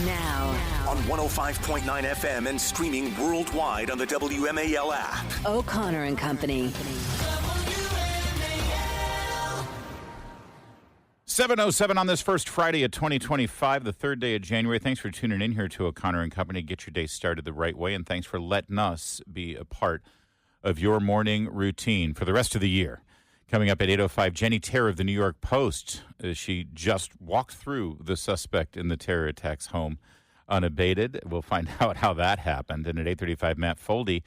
Now. On 105.9 FM and streaming worldwide on the WMAL app. O'Connor and Company. 7:07 on this first Friday of 2025, the third day of January. Thanks for tuning in here to O'Connor and Company. Get your day started the right way, and thanks for letting us be a part of your morning routine for the rest of the year. Coming up at 8:05, Jenny Terror of the New York Post. She just walked through the suspect in the terror attacks home unabated. We'll find out how that happened. And at 8:35, Matt Foldy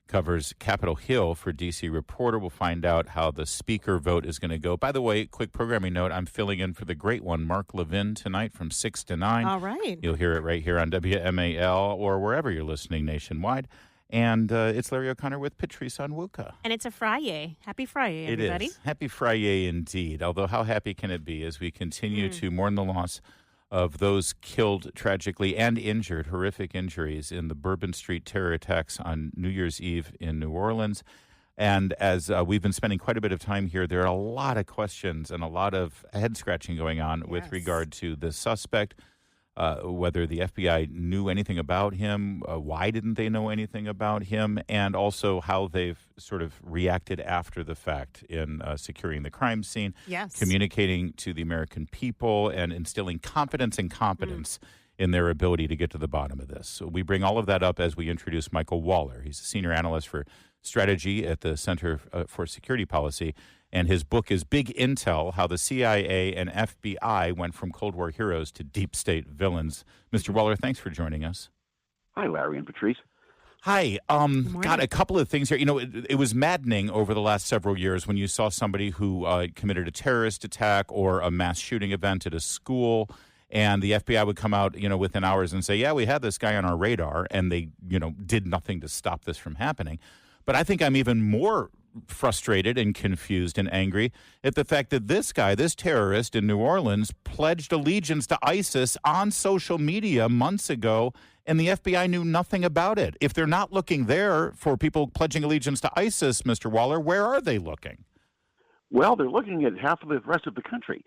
covers Capitol Hill for D.C. Reporter. We'll find out how the speaker vote is going to go. By the way, quick programming note, I'm filling in for the great one, Mark Levin, tonight from 6 to 9. All right. You'll hear it right here on WMAL or wherever you're listening nationwide. And it's Larry O'Connor with Patrice Onwuka. And it's a Friday. Happy Friday, everybody. It is. Happy Friday indeed. Although how happy can it be as we continue to mourn the loss of those killed tragically and injured, horrific injuries in the Bourbon Street terror attacks on New Year's Eve in New Orleans. And as we've been spending quite a bit of time here, there are a lot of questions and a lot of head-scratching going on with regard to the suspect, whether the FBI knew anything about him, why didn't they know anything about him, and also how they've sort of reacted after the fact in securing the crime scene, communicating to the American people, and instilling confidence and competence in their ability to get to the bottom of this. So we bring all of that up as we introduce Michael Waller. He's a senior analyst for strategy at the Center for Security Policy. And his book is Big Intel, How the CIA and FBI Went from Cold War Heroes to Deep State Villains. Mr. Waller, thanks for joining us. Hi, Larry and Patrice. Hi. Got a couple of things here. You know, it was maddening over the last several years when you saw somebody who committed a terrorist attack or a mass shooting event at a school, and the FBI would come out, within hours and say, yeah, we had this guy on our radar, and they, did nothing to stop this from happening. But I think I'm even more frustrated and confused and angry at the fact that this guy, this terrorist in New Orleans, pledged allegiance to ISIS on social media months ago, and the FBI knew nothing about it. If they're not looking there for people pledging allegiance to ISIS, Mr. Waller, where are they looking? Well, they're looking at half of the rest of the country.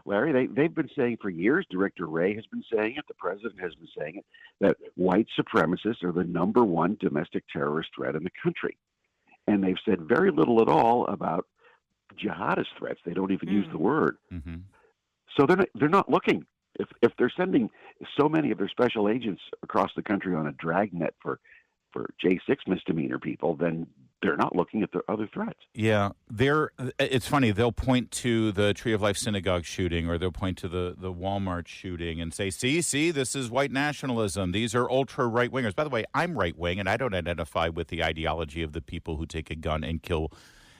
Larry, they've been saying for years, Director Wray has been saying it, the president has been saying it, that white supremacists are the number one domestic terrorist threat in the country. And they've said very little at all about jihadist threats. They don't even use the word. Mm-hmm. So they're not looking. If they're sending so many of their special agents across the country on a dragnet for J6 misdemeanor people, then they're not looking at the other threats. Yeah, it's funny. They'll point to the Tree of Life synagogue shooting, or they'll point to the Walmart shooting and say, see, this is white nationalism. These are ultra right-wingers. By the way, I'm right-wing, and I don't identify with the ideology of the people who take a gun and kill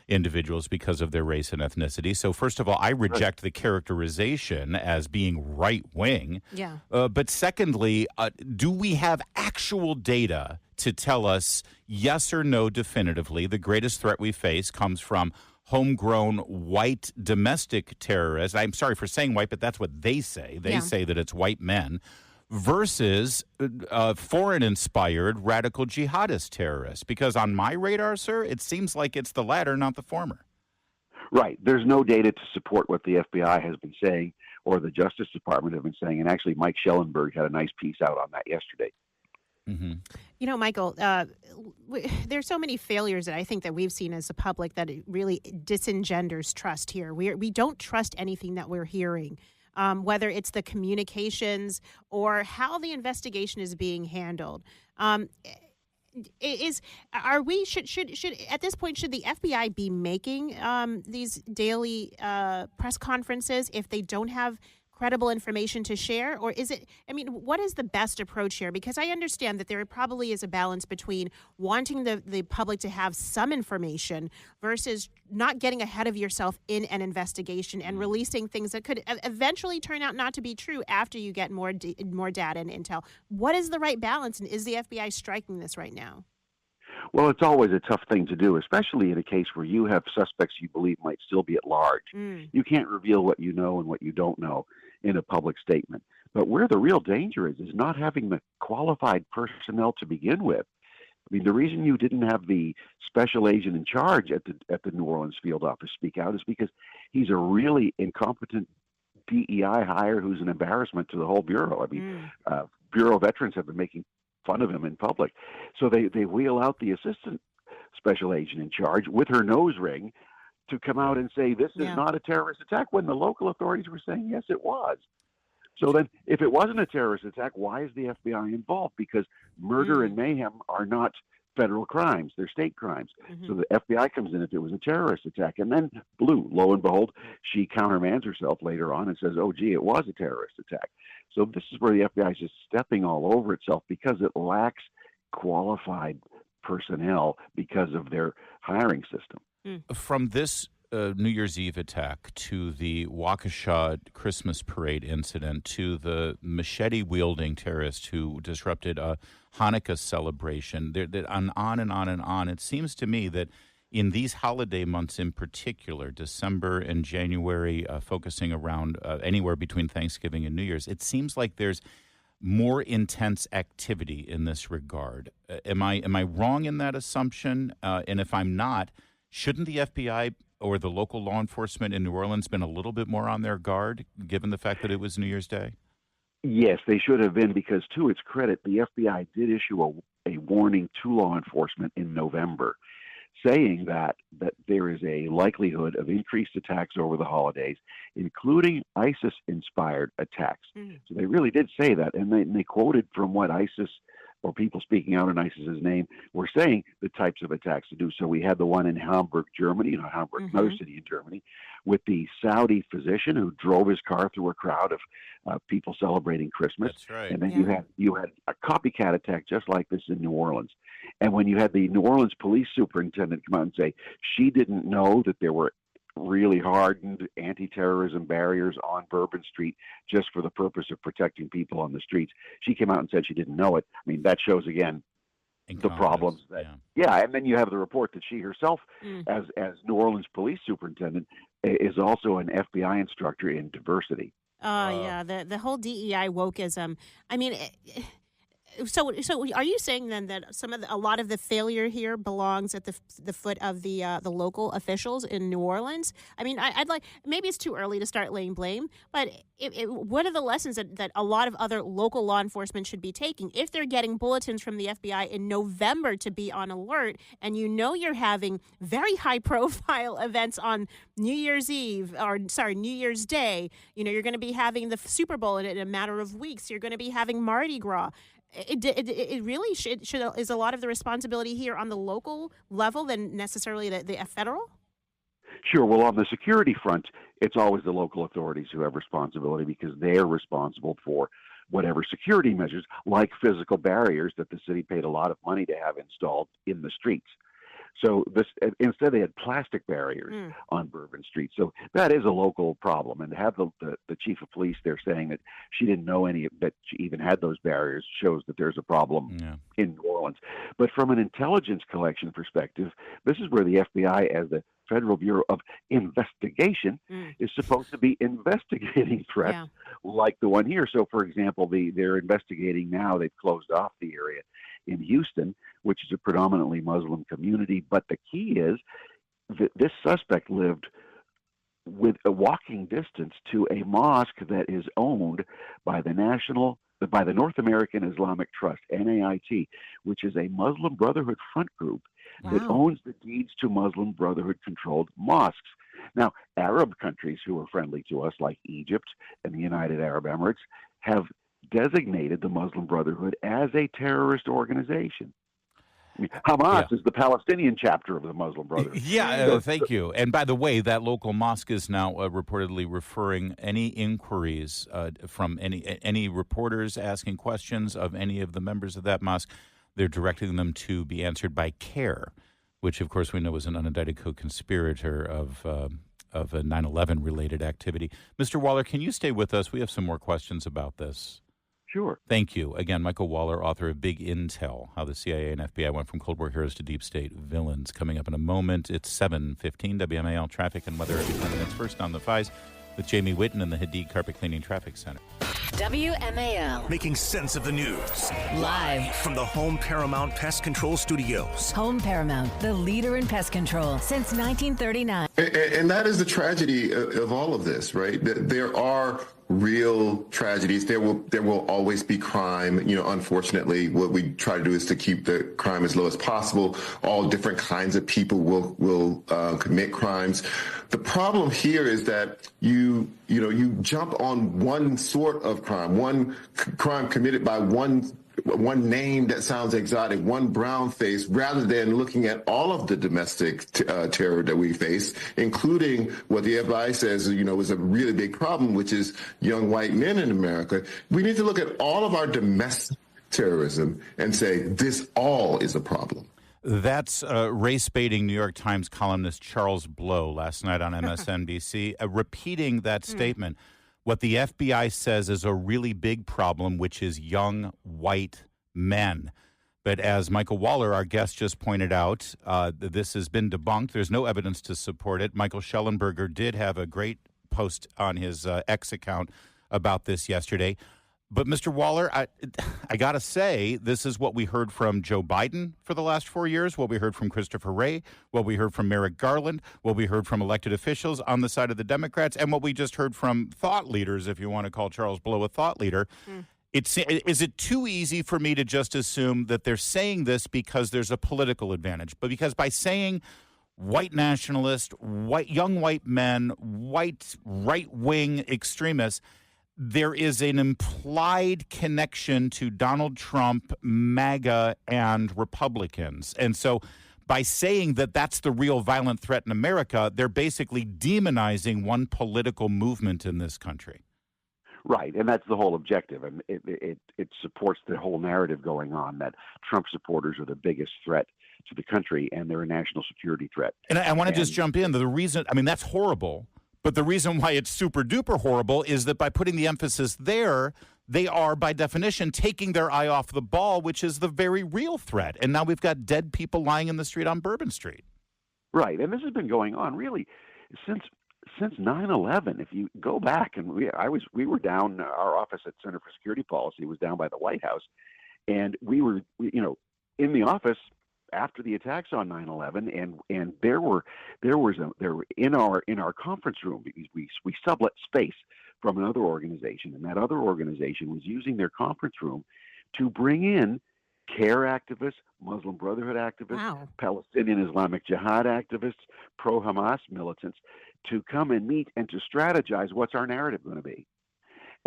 individuals because of their race and ethnicity. So first of all, I reject the characterization as being right-wing. Yeah. But secondly, do we have actual data to tell us yes or no definitively the greatest threat we face comes from homegrown white domestic terrorists? I'm sorry for saying white, but that's what they say. They say that it's white men versus foreign-inspired radical jihadist terrorists. Because on my radar, sir, it seems like it's the latter, not the former. Right. There's no data to support what the FBI has been saying or the Justice Department have been saying. And actually, Mike Schellenberg had a nice piece out on that yesterday. Mm-hmm. Michael, there's so many failures that I think that we've seen as a public that it really disengenders trust here. We don't trust anything that we're hearing. Whether it's the communications or how the investigation is being handled. Should at this point, should the FBI be making these daily press conferences if they don't have credible information to share? Or is it, what is the best approach here? Because I understand that there probably is a balance between wanting the public to have some information versus not getting ahead of yourself in an investigation and releasing things that could eventually turn out not to be true after you get more data and intel. What is the right balance, and is the FBI striking this right now? Well, it's always a tough thing to do, especially in a case where you have suspects you believe might still be at large. You can't reveal what you know and what you don't know in a public statement. But where the real danger is not having the qualified personnel to begin with. The reason you didn't have the special agent in charge at the New Orleans field office speak out is because he's a really incompetent DEI hire who's an embarrassment to the whole bureau. Bureau of Veterans have been making fun of him in public. So they wheel out the assistant special agent in charge with her nose ring to come out and say this is not a terrorist attack, when the local authorities were saying yes, it was. So then, if it wasn't a terrorist attack, why is the FBI involved? Because murder and mayhem are not federal crimes; they're state crimes. So the FBI comes in if it was a terrorist attack, and then lo and behold, she countermands herself later on and says, "Oh, gee, it was a terrorist attack." So this is where the FBI is just stepping all over itself because it lacks qualified personnel because of their hiring system. From this New Year's Eve attack to the Waukesha Christmas parade incident to the machete-wielding terrorist who disrupted a Hanukkah celebration, on and on and on, it seems to me that in these holiday months in particular, December and January, focusing around anywhere between Thanksgiving and New Year's, it seems like there's more intense activity in this regard. Am I wrong in that assumption? And if I'm not, shouldn't the FBI or the local law enforcement in New Orleans been a little bit more on their guard, given the fact that it was New Year's Day? Yes, they should have been, because to its credit, the FBI did issue a warning to law enforcement in November, saying that there is a likelihood of increased attacks over the holidays, including ISIS-inspired attacks. So they really did say that, and they quoted from what ISIS or people speaking out in ISIS's name were saying the types of attacks to do. So we had the one in Hamburg, Germany, Hamburg, another city in Germany, with the Saudi physician who drove his car through a crowd of people celebrating Christmas. That's right. And then you had a copycat attack just like this in New Orleans. And when you had the New Orleans police superintendent come out and say she didn't know that there were really hardened anti-terrorism barriers on Bourbon Street just for the purpose of protecting people on the streets. She came out and said she didn't know it. I mean, that shows again the problems that, and then you have the report that she herself, as New Orleans police superintendent, is also an FBI instructor in diversity. The whole DEI wokeism. I mean, so are you saying then that a lot of the failure here belongs at the foot of the local officials in New Orleans? I mean, I'd like, maybe it's too early to start laying blame, but what are the lessons that a lot of other local law enforcement should be taking if they're getting bulletins from the FBI in November to be on alert, and you're having very high profile events on New Year's Day? You're going to be having the Super Bowl in a matter of weeks. You're going to be having Mardi Gras. It really is a lot of the responsibility here on the local level than necessarily the federal? Sure. Well, on the security front, it's always the local authorities who have responsibility because they're responsible for whatever security measures, like physical barriers that the city paid a lot of money to have installed in the streets. So instead they had plastic barriers on Bourbon Street. So that is a local problem. And to have the chief of police there saying that she didn't know that she even had those barriers shows that there's a problem in New Orleans. But from an intelligence collection perspective, this is where the FBI, as the Federal Bureau of Investigation, is supposed to be investigating threats like the one here. So, for example, they're investigating now. They've closed off the area in Houston, which is a predominantly Muslim community. But the key is that this suspect lived with a walking distance to a mosque that is owned by the North American Islamic Trust, NAIT, which is a Muslim Brotherhood front group that owns the deeds to Muslim Brotherhood-controlled mosques. Now, Arab countries who are friendly to us, like Egypt and the United Arab Emirates, have designated the Muslim Brotherhood as a terrorist organization. I mean, Hamas is the Palestinian chapter of the Muslim Brotherhood. Thank you. And by the way, that local mosque is now reportedly referring any inquiries from any reporters asking questions of any of the members of that mosque. They're directing them to be answered by CARE, which, of course, we know is an unindicted co-conspirator of a 9/11 related activity. Mr. Waller, can you stay with us? We have some more questions about this. Sure. Thank you. Again, Michael Waller, author of Big Intel, How the CIA and FBI Went from Cold War Heroes to Deep State Villains. Coming up in a moment, it's 7:15 WMAL Traffic and Weather every 10 minutes. First on the Fies with Jamie Whitten in the Hadid Carpet Cleaning Traffic Center. WMAL. Making sense of the news. Live from the Home Paramount Pest Control Studios. Home Paramount, the leader in pest control since 1939. And that is the tragedy of all of this, right? There are real tragedies. There will always be crime. Unfortunately, what we try to do is to keep the crime as low as possible. All different kinds of people will commit crimes. The problem here is that you jump on one sort of crime, one crime committed by one name that sounds exotic, one brown face, rather than looking at all of the domestic terror that we face, including what the FBI says, is a really big problem, which is young white men in America. We need to look at all of our domestic terrorism and say this all is a problem. That's race-baiting New York Times columnist Charles Blow last night on MSNBC, repeating that statement. What the FBI says is a really big problem, which is young white men. But as Michael Waller, our guest, just pointed out, this has been debunked. There's no evidence to support it. Michael Schellenberger did have a great post on his X account about this yesterday. But, Mr. Waller, I got to say, this is what we heard from Joe Biden for the last 4 years, what we heard from Christopher Wray, what we heard from Merrick Garland, what we heard from elected officials on the side of the Democrats, and what we just heard from thought leaders, if you want to call Charles Blow a thought leader. Is it too easy for me to just assume that they're saying this because there's a political advantage? But because by saying white nationalist, young white men, white right-wing extremists, there is an implied connection to Donald Trump, MAGA, and Republicans. And so by saying that that's the real violent threat in America, they're basically demonizing one political movement in this country. Right, and that's the whole objective. And it supports the whole narrative going on that Trump supporters are the biggest threat to the country and they're a national security threat. And I want to just jump in. The reason, that's horrible. But the reason why it's super duper horrible is that by putting the emphasis there, they are, by definition, taking their eye off the ball, which is the very real threat. And now we've got dead people lying in the street on Bourbon Street. Right. And this has been going on really since 9/11. If you go back, and we were down, our office at Center for Security Policy was down by the White House, and we were in the office after the attacks on 9/11, and there were in our conference room, because we sublet space from another organization, and that other organization was using their conference room to bring in CARE activists, Muslim Brotherhood activists, Wow. Palestinian Islamic Jihad activists, pro-Hamas militants to come and meet and to strategize what's our narrative going to be.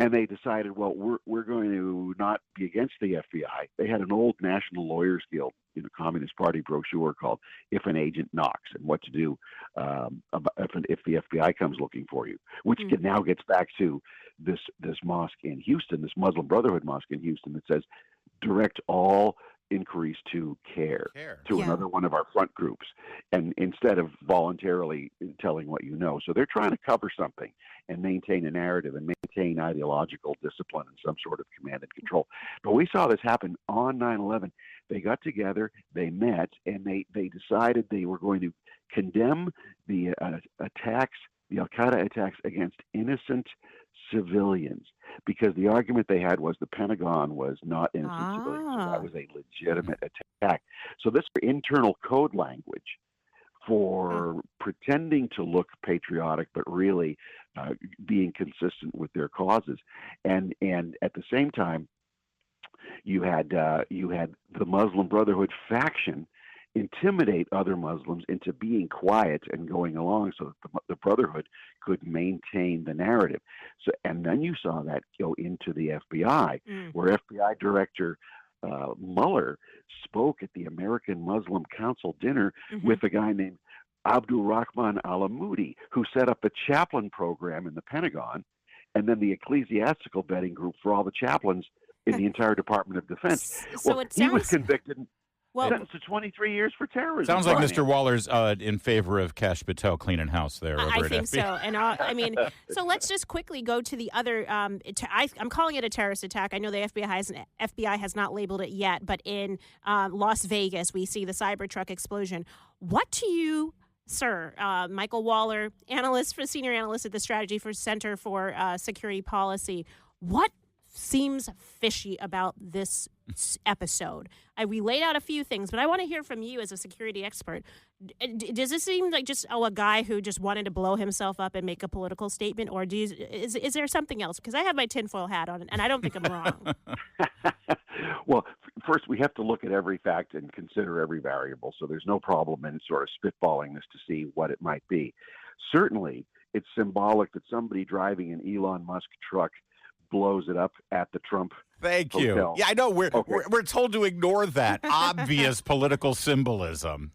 And they decided, well, we're going to not be against the FBI. They had an old National Lawyers Guild, Communist Party brochure called "If an Agent Knocks" and what to do if the FBI comes looking for you, which now gets back to this mosque in Houston, this Muslim Brotherhood mosque in Houston that says direct all inquiries to CARE. To another one of our front groups, and instead of voluntarily telling what you know. So they're trying to cover something and maintain a narrative and maintain ideological discipline and some sort of command and control. But we saw this happen on 9/11. They got together, they met, and they decided they were going to condemn the attacks, the Al-Qaeda attacks against innocent civilians, because the argument they had was the Pentagon was not innocent civilians. So that was a legitimate attack. So this is internal code language for pretending to look patriotic, but really being consistent with their causes. And at the same time, you had the Muslim Brotherhood faction intimidate other Muslims into being quiet and going along so that the Brotherhood could maintain the narrative. So, and then you saw that go into the FBI, where FBI Director Mueller spoke at the American Muslim Council dinner with a guy named Abdul Rahman Alamoudi, who set up a chaplain program in the Pentagon, and then the ecclesiastical vetting group for all the chaplains in the entire Department of Defense. So he was convicted. Sentenced to 23 years for terrorism. Sounds like Mr. Waller's in favor of Kash Patel cleaning house there. I think so. And so let's just quickly go to the other. I'm calling it a terrorist attack. I know the FBI has not labeled it yet, but in Las Vegas, we see the Cybertruck explosion. What do you, sir, Michael Waller, senior analyst at the Strategy for Center for Security Policy, what seems fishy about this episode. We laid out a few things, but I want to hear from you as a security expert. Does this seem like just a guy who just wanted to blow himself up and make a political statement, or is there something else? Because I have my tinfoil hat on, and I don't think I'm wrong. Well, first we have to look at every fact and consider every variable, so there's no problem in sort of spitballing this to see what it might be. Certainly, it's symbolic that somebody driving an Elon Musk truck blows it up at the Trump Thank hotel. you. Yeah, I know. We're told to ignore that obvious political symbolism.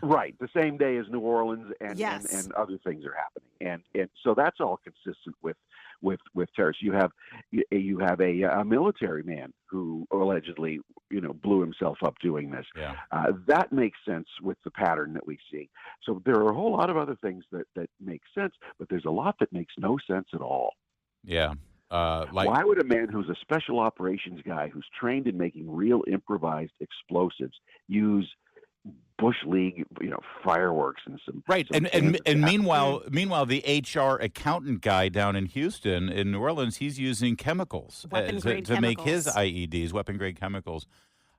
Right, the same day as New Orleans and other things are happening, and so that's all consistent with terrorists. You have a military man who allegedly blew himself up doing this. Yeah. That makes sense with the pattern that we see. So there are a whole lot of other things that make sense, but there's a lot that makes no sense at all. Yeah. Why would a man who's a special operations guy who's trained in making real improvised explosives use Bush League, fireworks and some and meanwhile the HR accountant guy down in Houston, in New Orleans, he's using chemicals to make his IEDs, weapon grade chemicals.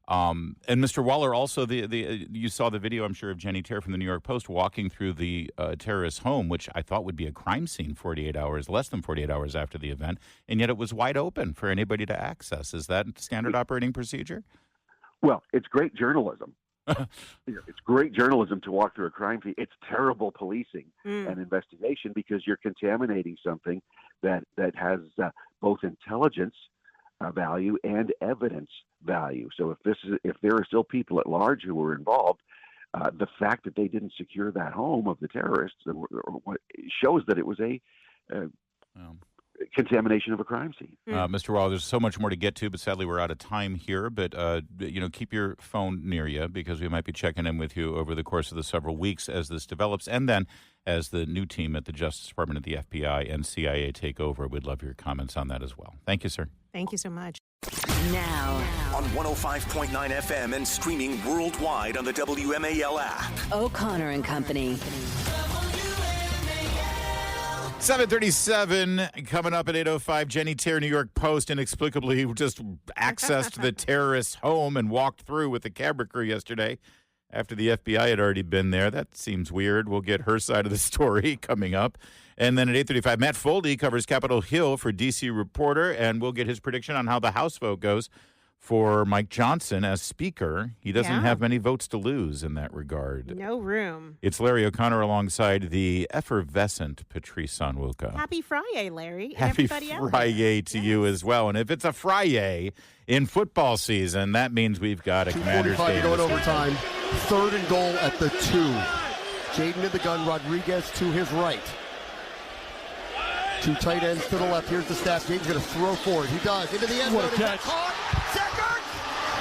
And Mr. Waller, also you saw the video, I'm sure, of Jenny Terre from the New York Post walking through the terrorist's home, which I thought would be a crime scene less than 48 hours after the event, and yet it was wide open for anybody to access. Is that standard operating procedure? Well, it's great journalism. It's great journalism to walk through a crime scene. It's terrible policing and investigation because you're contaminating something that has both intelligence value and evidence value. So if there are still people at large who were involved, the fact that they didn't secure that home of the terrorists shows that it was a contamination of a crime scene. Mr. Waller, there's so much more to get to, but sadly we're out of time here. But keep your phone near you because we might be checking in with you over the course of the several weeks as this develops, and then as the new team at the Justice Department, at the FBI, and CIA take over. We'd love your comments on that as well. Thank you, sir. Thank you so much. Now on 105.9 FM and streaming worldwide on the WMAL app. O'Connor and Company. 7:37 coming up at 8:05. Jenny Terre, New York Post, inexplicably just accessed the terrorist's home and walked through with the camera crew yesterday after the FBI had already been there. That seems weird. We'll get her side of the story coming up. And then at 8:35, Matt Foldy covers Capitol Hill for D.C. Reporter, and we'll get his prediction on how the House vote goes for Mike Johnson as Speaker. He doesn't have many votes to lose in that regard. No room. It's Larry O'Connor alongside the effervescent Patrice Onwuka. Happy Friday, Larry. Happy and everybody Friday to you as well. And if it's a Friday in football season, that means we've got a Commanders game. Going overtime. 3rd and goal at the 2. Jaden in the gun. Rodriguez to his right. 2 tight ends to the left. Here's the snap. Jaden's going to throw forward. He does. Into the end zone. Catch. Caught. Seckert,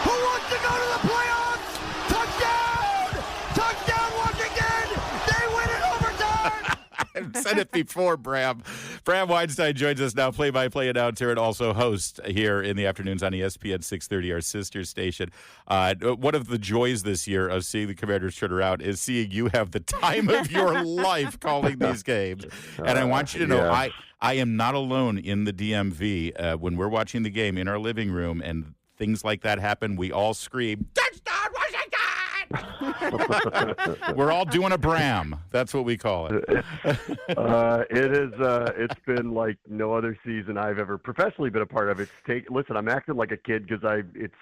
who wants to go to the playoffs? Touchdown! Touchdown, Washington! They win it overtime! I've said it before, Bram. Bram Weinstein joins us now, play-by-play announcer and also host here in the afternoons on ESPN 630, our sister station. One of the joys this year of seeing the Commanders turn around is seeing you have the time of your life calling these games. And I want you to know, I am not alone in the DMV. When we're watching the game in our living room and things like that happen, we all scream, "Touchdown, Washington!" We're all doing a Bram. That's what we call it. It's been like no other season I've ever professionally been a part of. Listen, I'm acting like a kid because it's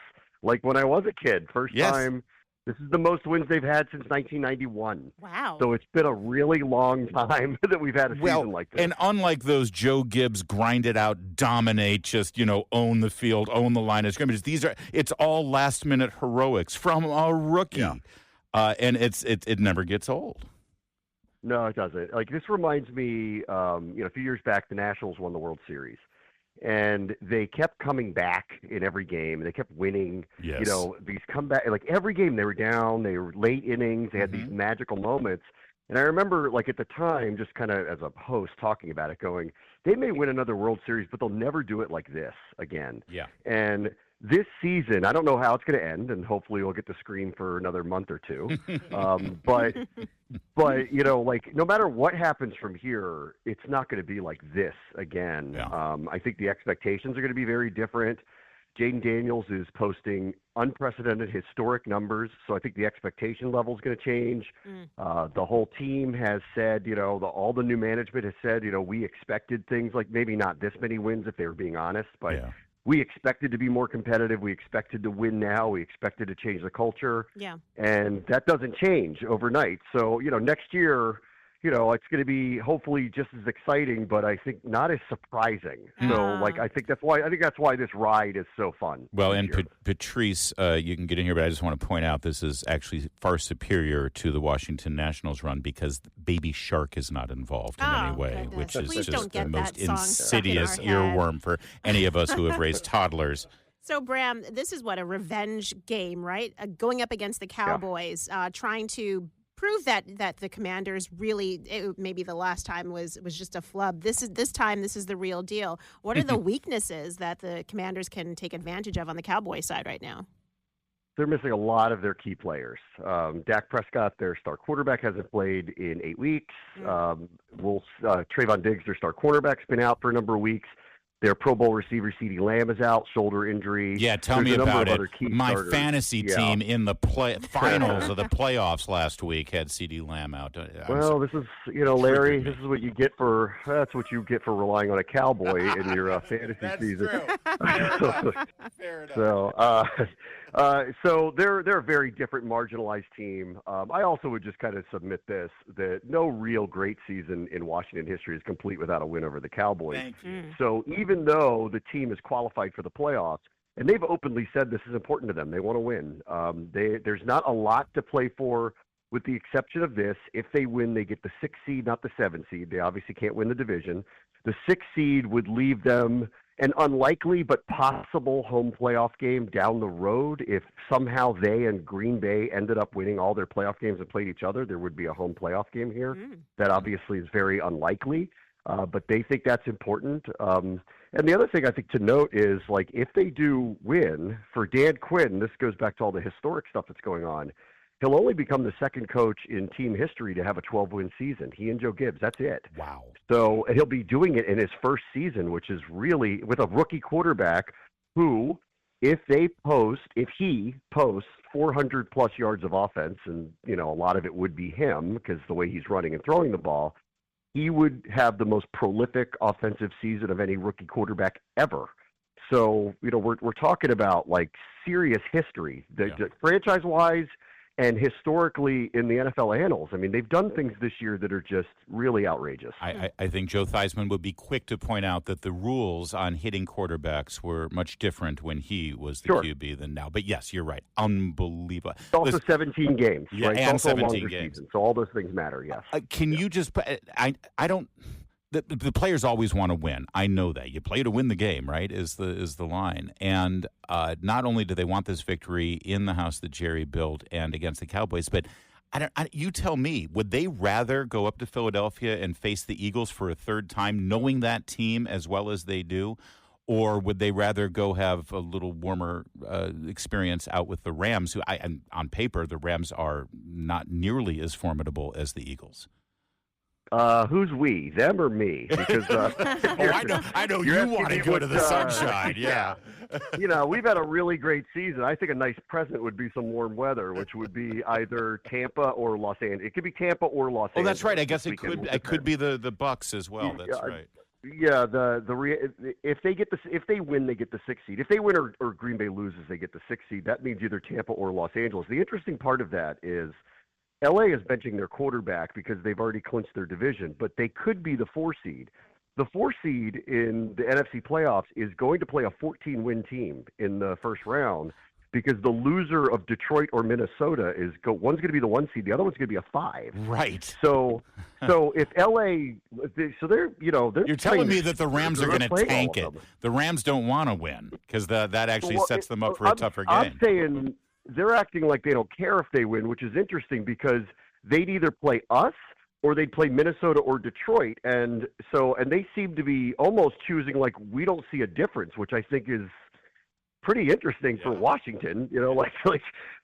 like when I was a kid. First time. This is the most wins they've had since 1991. Wow. So it's been a really long time that we've had a season like this. And unlike those Joe Gibbs grind it out, dominate, just, own the field, own the line of scrimmage, it's all last-minute heroics from a rookie. Yeah. And it never gets old. No, it doesn't. Like, this reminds me, a few years back, the Nationals won the World Series. And they kept coming back in every game. They kept winning. Yes. These comeback, like every game they were down. They were late innings. They had these magical moments. And I remember, like at the time, just kind of as a host talking about it, going, they may win another World Series, but they'll never do it like this again. Yeah. And this season, I don't know how it's going to end, and hopefully we'll get to screen for another month or two. But no matter what happens from here, it's not going to be like this again. Yeah. I think the expectations are going to be very different. Jaden Daniels is posting unprecedented historic numbers, so I think the expectation level is going to change. The whole team has said, all the new management has said, we expected things like maybe not this many wins if they were being honest, but we expected to be more competitive. We expected to win now. We expected to change the culture. Yeah. And that doesn't change overnight. So, next year, it's going to be hopefully just as exciting, but I think not as surprising. So, I think that's why this ride is so fun. Well, and Patrice, you can get in here, but I just want to point out this is actually far superior to the Washington Nationals run because Baby Shark is not involved in any way, which is Please just the most song insidious stuck in our head. earworm for any of us who have raised toddlers. So, Bram, this is a revenge game, right? Going up against the Cowboys, trying to prove that the Commanders really, maybe the last time was just a flub. This is the real deal. What are the weaknesses that the Commanders can take advantage of on the Cowboys side right now? They're missing a lot of their key players. Dak Prescott, their star quarterback, hasn't played in 8 weeks. Trayvon Diggs, their star cornerback, has been out for a number of weeks. Their Pro Bowl receiver, CeeDee Lamb, is out, shoulder injury. Yeah, tell me about it. My fantasy team in the finals of the playoffs last week had CeeDee Lamb out. This is, Larry, this is what you get for relying on a Cowboy in your fantasy season. True. Fair enough. So they're a very different marginalized team. I also would just kind of submit that no real great season in Washington history is complete without a win over the Cowboys. Thank you. So even though the team is qualified for the playoffs, and they've openly said this is important to them, they want to win. There's not a lot to play for, with the exception of this. If they win, they get the 6th seed, not the 7th seed. They obviously can't win the division. The 6th seed would leave them an unlikely but possible home playoff game down the road. If somehow they and Green Bay ended up winning all their playoff games and played each other, there would be a home playoff game here. That obviously is very unlikely, but they think that's important. And the other thing I think to note is, if they do win, for Dan Quinn, this goes back to all the historic stuff that's going on, he'll only become the second coach in team history to have a 12-win season. He and Joe Gibbs, that's it. Wow. So, and he'll be doing it in his first season, which is really with a rookie quarterback who, if he posts 400-plus yards of offense, and, a lot of it would be him because the way he's running and throwing the ball, he would have the most prolific offensive season of any rookie quarterback ever. So, we're talking about, serious history. Franchise-wise, and historically in the NFL annals, I mean, they've done things this year that are just really outrageous. I think Joe Theismann would be quick to point out that the rules on hitting quarterbacks were much different when he was the QB than now. But yes, you're right. Unbelievable. It's also 17 games, yeah, right? And it's also 17 games. Season, so all those things matter, yes. Can you just – I don't – the players always want to win. I know that. You play to win the game, right, is the line. And not only do they want this victory in the house that Jerry built and against the Cowboys, but you tell me, would they rather go up to Philadelphia and face the Eagles for a third time, knowing that team as well as they do, or would they rather go have a little warmer experience out with the Rams, who and on paper the Rams are not nearly as formidable as the Eagles? Who's we, them or me? Because I know you want to go to the sunshine. Yeah. We've had a really great season. I think a nice present would be some warm weather, which would be either Tampa or Los Angeles. It could be Tampa or Los Angeles. Oh, that's right. I guess it could be the Bucks as well. That's right. Yeah, if they win, they get the 6th seed. If they win or Green Bay loses, they get the 6th seed. That means either Tampa or Los Angeles. The interesting part of that is LA is benching their quarterback because they've already clinched their division, but they could be the 4 seed. The 4 seed in the NFC playoffs is going to play a 14-win team in the first round because the loser of Detroit or Minnesota one's going to be the 1 seed, the other one's going to be a 5. Right. So if LA, they're you're telling me that the Rams are going to tank it. The Rams don't want to win because that actually sets them up for a tougher game. I'm saying they're acting like they don't care if they win, which is interesting because they'd either play us or they'd play Minnesota or Detroit. And they seem to be almost choosing we don't see a difference, which I think is pretty interesting for Washington. Like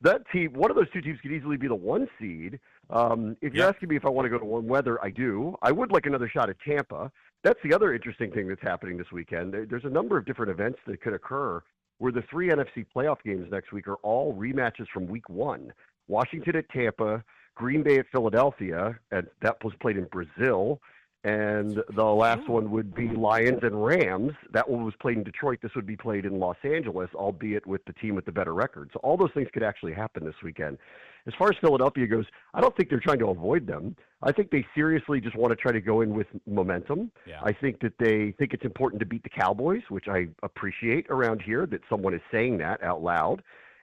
that team, one of those two teams could easily be the 1 seed. If you're asking me if I want to go to warm weather, I do. I would like another shot at Tampa. That's the other interesting thing that's happening this weekend. There's a number of different events that could occur where the 3 NFC playoff games next week are all rematches from week 1. Washington at Tampa, Green Bay at Philadelphia, and that was played in Brazil. And the last one would be Lions and Rams. That one was played in Detroit. This would be played in Los Angeles, albeit with the team with the better record. So all those things could actually happen this weekend. As far as Philadelphia goes, I don't think they're trying to avoid them. I think they seriously just want to try to go in with momentum. Yeah. I think that they think it's important to beat the Cowboys, which I appreciate around here that someone is saying that out loud.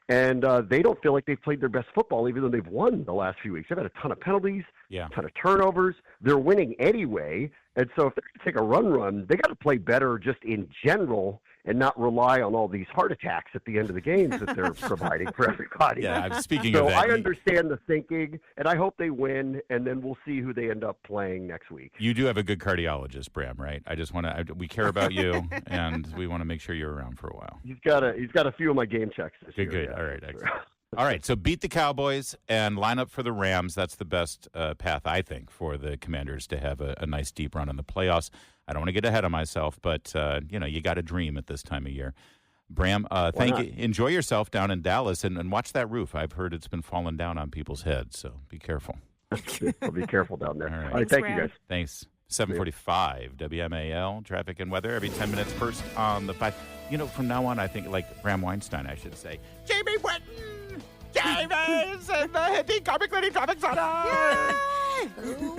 And they don't feel like they've played their best football, even though they've won the last few weeks. They've had a ton of penalties, a ton of turnovers. They're winning anyway. And so if they're going to take a run, they got to play better just in general and not rely on all these heart attacks at the end of the games that they're providing for everybody. Yeah, speaking so of that. I understand the thinking, and I hope they win, and then we'll see who they end up playing next week. You do have a good cardiologist, Bram, right? I just want to. We care about you, and we want to make sure you're around for a while. He's got a few of my game checks this year. Good. Yeah. All right, excellent. All right, so beat the Cowboys and line up for the Rams. That's the best path, I think, for the Commanders to have a nice deep run in the playoffs. I don't want to get ahead of myself, but, you got to dream at this time of year. Bram, thank you. Enjoy yourself down in Dallas and watch that roof. I've heard it's been falling down on people's heads, so be careful. I'll be careful down there. All right, thank you, guys. Thanks. 7:45 WMAL, traffic and weather every 10 minutes first on the 5. From now on, I think like Bram Weinstein, I should say. Jamie Whitten! Jamie's in the Hippie Comic Lady Traffic Center!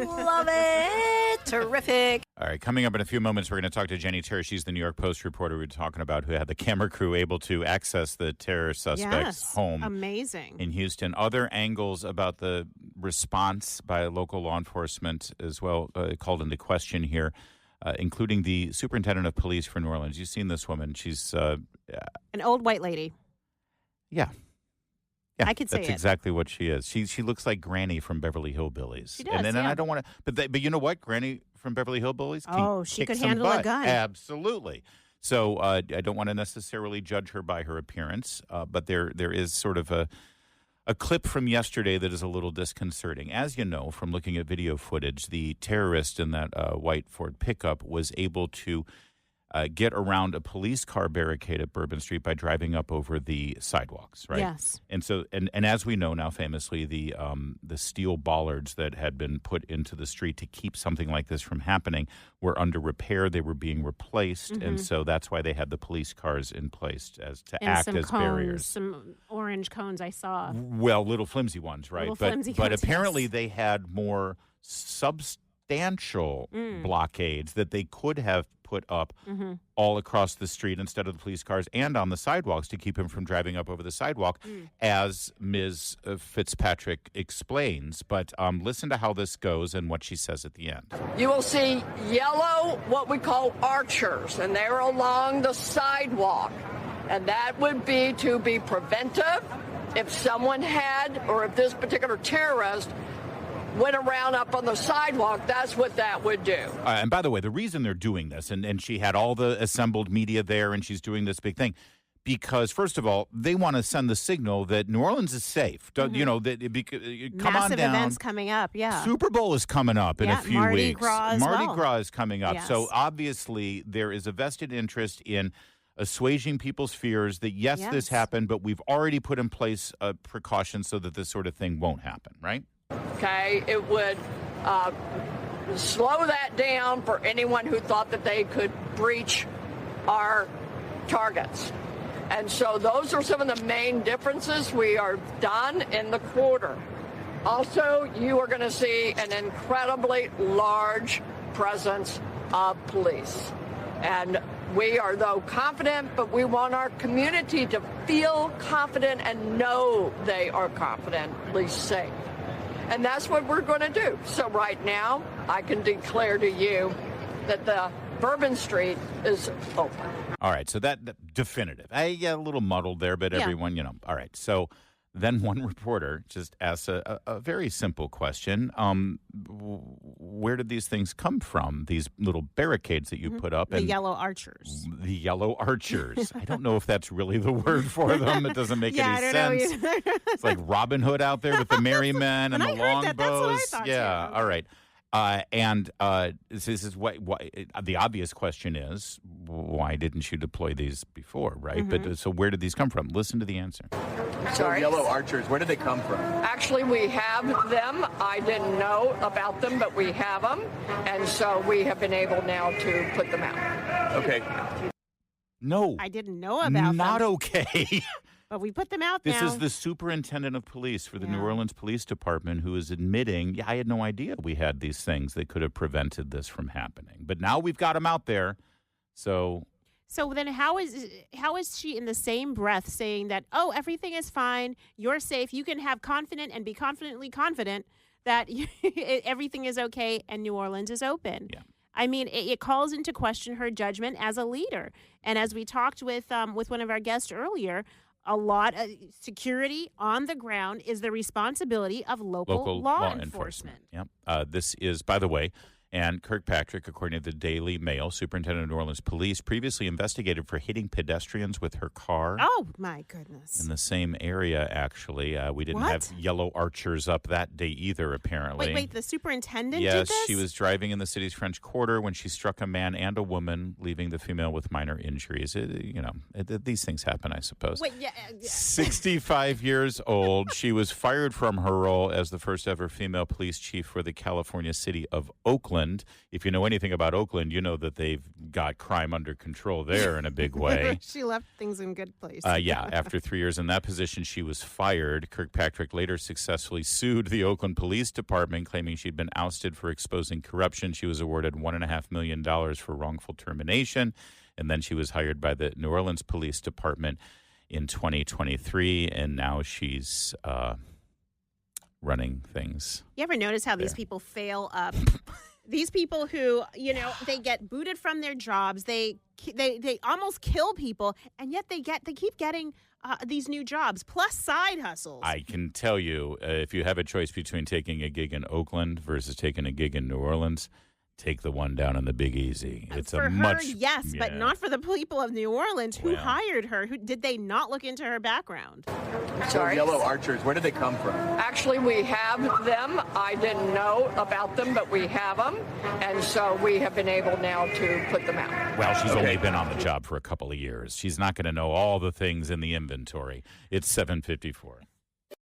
Love it. Terrific. All right, coming up in a few moments, we're going to talk to Jenny Terry. She's the New York Post reporter we were talking about who had the camera crew able to access the terror suspect's home. Amazing. In Houston. Other angles about the response by local law enforcement as well called into question here, including the superintendent of police for New Orleans. You've seen this woman. She's an old white lady. Yeah. Yeah, I could say that's it. exactly what she is. She looks like Granny from Beverly Hillbillies. She does, and I don't want to, but you know what? Granny from Beverly Hillbillies she kick could some handle butt. a gun. Absolutely. So I don't want to necessarily judge her by her appearance, but there is sort of a clip from yesterday that is a little disconcerting. As you know from looking at video footage, the terrorist in that white Ford pickup was able to get around a police car barricade at Bourbon Street by driving up over the sidewalks, right? Yes. And so, and as we know now, famously, the steel bollards that had been put into the street to keep something like this from happening were under repair. They were being replaced, and so that's why they had the police cars in place to act as barriers. Some orange cones I saw. Well, little flimsy ones, right? But apparently they had more substantial blockades that they could have put up all across the street instead of the police cars and on the sidewalks to keep him from driving up over the sidewalk, as Ms. Fitzpatrick explains. But listen to how this goes and what she says at the end. You will see yellow, what we call archers, and they're along the sidewalk. And that would be to be preventive if someone had, or if this particular terrorist went around up on the sidewalk, that's what that would do. And by the way, the reason they're doing this, and she had all the assembled media there, and she's doing this big thing, because, first of all, they want to send the signal that New Orleans is safe. Come on down. Massive events coming up, yeah. Super Bowl is coming up in a few weeks. Mardi Gras is coming up. Yes. So, obviously, there is a vested interest in assuaging people's fears that, yes, this happened, but we've already put in place precautions so that this sort of thing won't happen, right? Okay, it would slow that down for anyone who thought that they could breach our targets. And so those are some of the main differences we are done in the quarter. Also, you are going to see an incredibly large presence of police. And we are, though, confident, but we want our community to feel confident and know they are confidently safe. And that's what we're going to do. So right now, I can declare to you that the Bourbon Street is open. All right, so that definitive. I get a little muddled there, but everyone, all right. So then one reporter just asked a very simple question. Where did these things come from, these little barricades that you put up? The yellow archers. The yellow archers. I don't know if that's really the word for them. It doesn't make any sense. It's like Robin Hood out there with the merry men and the longbows. That's what I thought, yeah, too. all right. This is what the obvious question is, why didn't you deploy these before, right? But so where did these come from? Listen to the answer. Sorry? Yellow archers, where did they come from? Actually, we have them. I didn't know about them, but we have them. And so we have been able now to put them out. Okay. No. I didn't know about them. Not okay. But we put them out This now. is the superintendent of police for the New Orleans Police Department who is admitting, I had no idea we had these things that could have prevented this from happening. But now we've got them out there. So then how is she in the same breath saying that, oh, everything is fine, you're safe, you can have confident and be confidently confident that everything is okay and New Orleans is open? Yeah. I mean, it calls into question her judgment as a leader. And as we talked with one of our guests earlier, a lot of security on the ground is the responsibility of local law enforcement. Yep. This is, by the way, and Kirkpatrick, according to the Daily Mail, superintendent of New Orleans Police, previously investigated for hitting pedestrians with her car. Oh, my goodness. In the same area, actually. We didn't have yellow archers up that day either, apparently. Wait, the superintendent did Yes, this? she was driving in the city's French Quarter when she struck a man and a woman, leaving the female with minor injuries. These things happen, I suppose. Wait, 65 years old. She was fired from her role as the first ever female police chief for the California city of Oakland. If you know anything about Oakland, you know that they've got crime under control there in a big way. She left things in good place. After 3 years in that position, she was fired. Kirkpatrick later successfully sued the Oakland Police Department, claiming she'd been ousted for exposing corruption. She was awarded $1.5 million for wrongful termination, and then she was hired by the New Orleans Police Department in 2023, and now she's running things. You ever notice how these people fail up? These people who, they get booted from their jobs, they almost kill people, and yet they keep getting these new jobs, plus side hustles. I can tell you, if you have a choice between taking a gig in Oakland versus taking a gig in New Orleans, take the one down on the Big Easy. It's for a her, much yes, but not for the people of New Orleans who hired her. Did they not look into her background? Sorry? Yellow archers, where did they come from? Actually, we have them. I didn't know about them, but we have them. And so we have been able now to put them out. Well, she's only been on the job for a couple of years. She's not going to know all the things in the inventory. It's 7:54.